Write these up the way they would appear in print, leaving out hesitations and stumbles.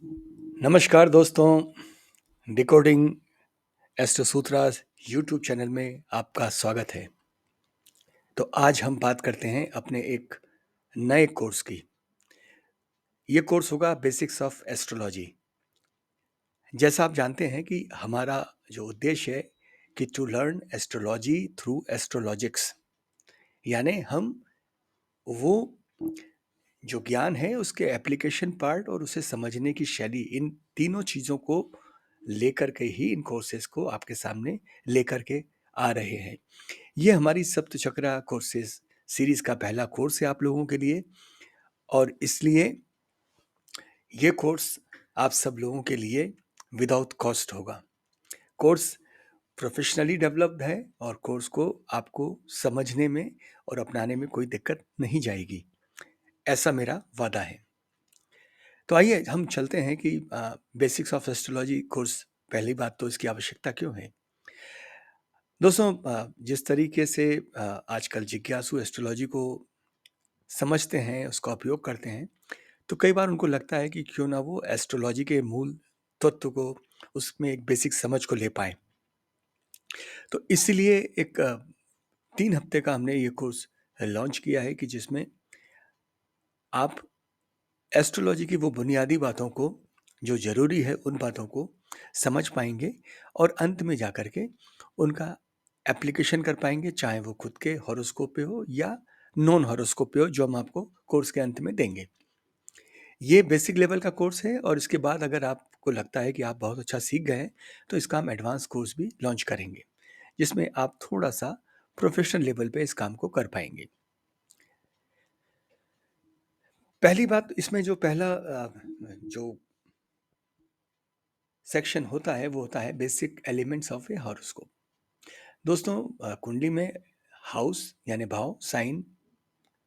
नमस्कार दोस्तों, decoding astro सूत्रास YouTube channel में आपका स्वागत है। तो आज हम बात करते हैं अपने एक नए कोर्स की। ये कोर्स होगा बेसिक्स ऑफ एस्ट्रोलॉजी। जैसा आप जानते हैं कि हमारा जो उद्देश्य है कि टू लर्न एस्ट्रोलॉजी थ्रू एस्ट्रोलॉजिक्स, यानी हम वो जो ज्ञान है उसके एप्लीकेशन पार्ट और उसे समझने की शैली, इन तीनों चीज़ों को लेकर के ही इन कोर्सेज को आपके सामने लेकर के आ रहे हैं। ये हमारी सप्त चक्रा कोर्सेज सीरीज का पहला कोर्स है आप लोगों के लिए, और इसलिए ये कोर्स आप सब लोगों के लिए विदाउट कॉस्ट होगा। कोर्स प्रोफेशनली डेवलप्ड है और कोर्स को आपको समझने में और अपनाने में कोई दिक्कत नहीं जाएगी, ऐसा मेरा वादा है। तो आइए हम चलते हैं कि बेसिक्स ऑफ एस्ट्रोलॉजी कोर्स, पहली बात तो इसकी आवश्यकता क्यों है। दोस्तों, जिस तरीके से आजकल जिज्ञासु एस्ट्रोलॉजी को समझते हैं, उसका उपयोग करते हैं, तो कई बार उनको लगता है कि क्यों ना वो एस्ट्रोलॉजी के मूल तत्व को, उसमें एक बेसिक समझ को ले पाएँ। तो इसीलिए एक 3 हफ्ते का हमने ये कोर्स लॉन्च किया है कि जिसमें आप एस्ट्रोलॉजी की वो बुनियादी बातों को, जो ज़रूरी है उन बातों को समझ पाएँगे और अंत में जाकर के उनका एप्लीकेशन कर पाएँगे, चाहे वो खुद के हॉरोस्कोप पे हो या नॉन हॉरोस्कोप पे हो, जो हम आपको कोर्स के अंत में देंगे। ये बेसिक लेवल का कोर्स है और इसके बाद अगर आपको लगता है कि आप बहुत अच्छा सीख गए हैं, तो इसका हम एडवांस कोर्स भी लॉन्च करेंगे, जिसमें आप थोड़ा-सा प्रोफेशनल लेवल पे इस काम को कर पाएँगे। पहली बात, इसमें जो पहला जो सेक्शन होता है वो होता है basic elements of A horoscope. दोस्तों, कुंडली में हाउस यानी भाव, साइन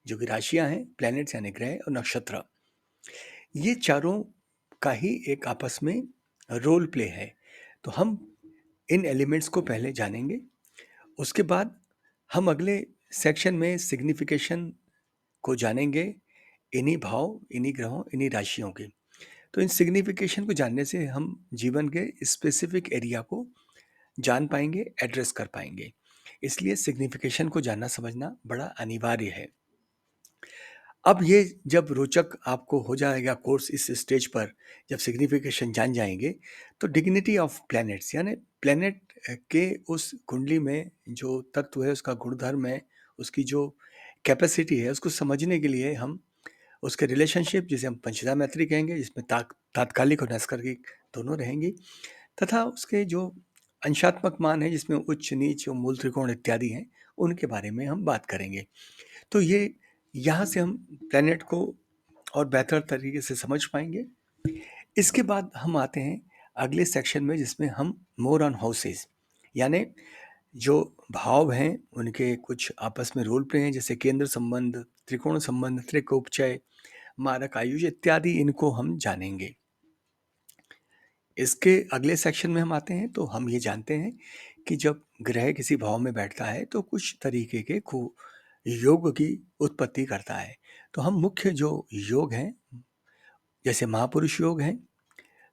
जो कि राशियां हैं, प्लैनेट्स यानी ग्रह और नक्षत्र, ये चारों का ही एक आपस में रोल प्ले है। तो हम इन एलिमेंट्स को पहले जानेंगे, उसके बाद हम अगले सेक्शन में सिग्निफिकेशन को जानेंगे, इन्हीं भाव, इन्हीं ग्रहों, इन्हीं राशियों के। तो इन सिग्निफिकेशन को जानने से हम जीवन के स्पेसिफिक एरिया को जान पाएंगे, एड्रेस कर पाएंगे। इसलिए सिग्निफिकेशन को जानना समझना बड़ा अनिवार्य है। अब ये जब रोचक आपको हो जाएगा कोर्स इस स्टेज पर, जब सिग्निफिकेशन जान जाएंगे, तो डिग्निटी ऑफ प्लैनेट्स यानी प्लैनेट के उस कुंडली में जो तत्व है, उसका गुणधर्म है, उसकी जो कैपेसिटी है, उसको समझने के लिए हम उसके रिलेशनशिप, जिसे हम पंचदा मैत्री कहेंगे, जिसमें तात्कालिक और नैस्कर्गिक दोनों रहेंगी, तथा उसके जो अंशात्मक मान है, जिसमें उच्च नीच और मूल त्रिकोण इत्यादि हैं, उनके बारे में हम बात करेंगे। तो ये यहाँ से हम प्लैनेट को और बेहतर तरीके से समझ पाएंगे। इसके बाद हम आते हैं अगले सेक्शन में, जिसमें हम मोर ऑन हाउसेस यानी जो भाव हैं उनके कुछ आपस में रोल प्ले हैं, जैसे केंद्र संबंध, त्रिकोण संबंध, त्रिकोपचय, मारक आयुष इत्यादि, इनको हम जानेंगे। इसके अगले सेक्शन में हम आते हैं तो हम ये जानते हैं कि जब ग्रह किसी भाव में बैठता है तो कुछ तरीके के योग की उत्पत्ति करता है। तो हम मुख्य जो योग हैं, जैसे महापुरुष योग हैं,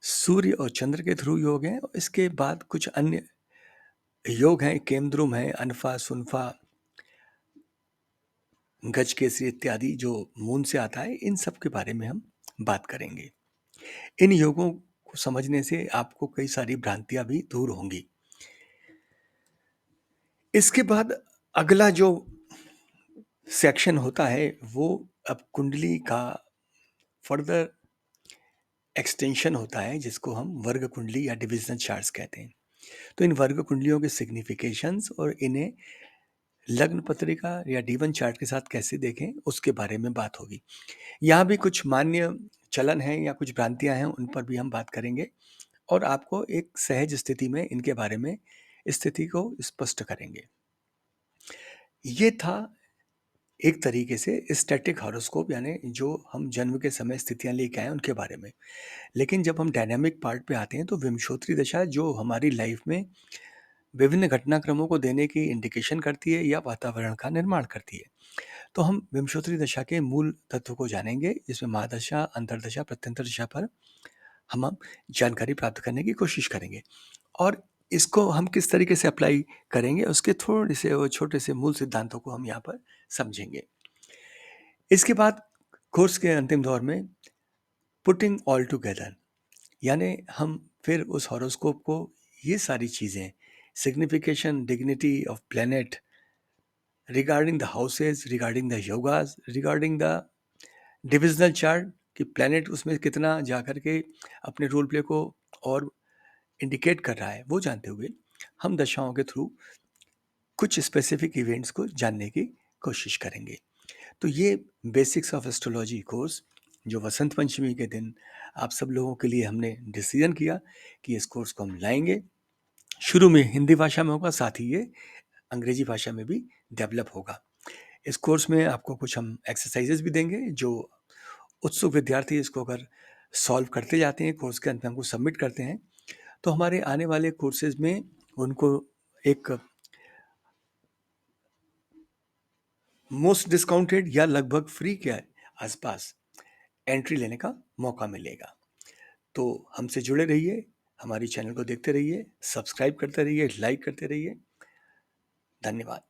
सूर्य और चंद्र के थ्रू योग हैं, और इसके बाद कुछ अन्य योग हैं, केंद्रुम है, अनफा, सुनफा, गजकेसरी इत्यादि, जो मून से आता है। इन सब के बारे में हम बात करेंगे। इन योगों को समझने से आपको कई सारी भ्रांतियां भी दूर होंगी। इसके बाद अगला जो सेक्शन होता है वो अब कुंडली का फर्दर एक्सटेंशन होता है, जिसको हम वर्ग कुंडली या डिविजन चार्ट्स कहते हैं। तो इन वर्ग कुंडलियों के सिग्निफिकेशंस और इन्हें लग्न पत्रिका या D1 चार्ट के साथ कैसे देखें, उसके बारे में बात होगी। यहाँ भी कुछ मान्य चलन हैं या कुछ भ्रांतियां हैं, उन पर भी हम बात करेंगे और आपको एक सहज स्थिति में इनके बारे में स्थिति को स्पष्ट करेंगे। ये था एक तरीके से स्टैटिक हॉरोस्कोप, यानी जो हम जन्म के समय स्थितियां लेके आए उनके बारे में। लेकिन जब हम डायनामिक पार्ट पे आते हैं तो विंशोत्तरी दशा, जो हमारी लाइफ में विभिन्न घटनाक्रमों को देने की इंडिकेशन करती है या वातावरण का निर्माण करती है, तो हम विंशोत्तरी दशा के मूल तत्व को जानेंगे, जिसमें महादशा, अंतर्दशा, प्रत्यंतर दशा पर हम जानकारी प्राप्त करने की कोशिश करेंगे और इसको हम किस तरीके से अप्लाई करेंगे उसके थोड़े से वो छोटे से मूल सिद्धांतों को हम यहाँ पर समझेंगे। इसके बाद कोर्स के अंतिम दौर में पुटिंग ऑल टुगेदर, यानी हम फिर उस हॉरोस्कोप को ये सारी चीज़ें signification, dignity of planet, regarding the houses, regarding the yogas, regarding the divisional chart कि प्लेनेट उसमें कितना जाकर के अपने रोल प्ले को और इंडिकेट कर रहा है, वो जानते हुए हम दशाओं के थ्रू कुछ स्पेसिफिक इवेंट्स को जानने की कोशिश करेंगे। तो ये बेसिक्स ऑफ एस्ट्रोलॉजी कोर्स जो वसंत पंचमी के दिन आप सब लोगों के लिए हमने डिसीजन किया कि इस कोर्स को हम लाएंगे। शुरू में हिंदी भाषा में होगा, साथ ही ये अंग्रेजी भाषा में भी डेवलप होगा। इस कोर्स में आपको कुछ हम एक्सरसाइजेज भी देंगे जो उत्सुक विद्यार्थी इसको अगर सॉल्व करते जाते हैं, कोर्स के अंत में हमको सबमिट करते हैं, तो हमारे आने वाले कोर्सेज में उनको एक मोस्ट डिस्काउंटेड या लगभग फ्री के आसपास एंट्री लेने का मौका मिलेगा। तो हमसे जुड़े रहिए, हमारी चैनल को देखते रहिए, सब्सक्राइब करते रहिए, लाइक करते रहिए। धन्यवाद।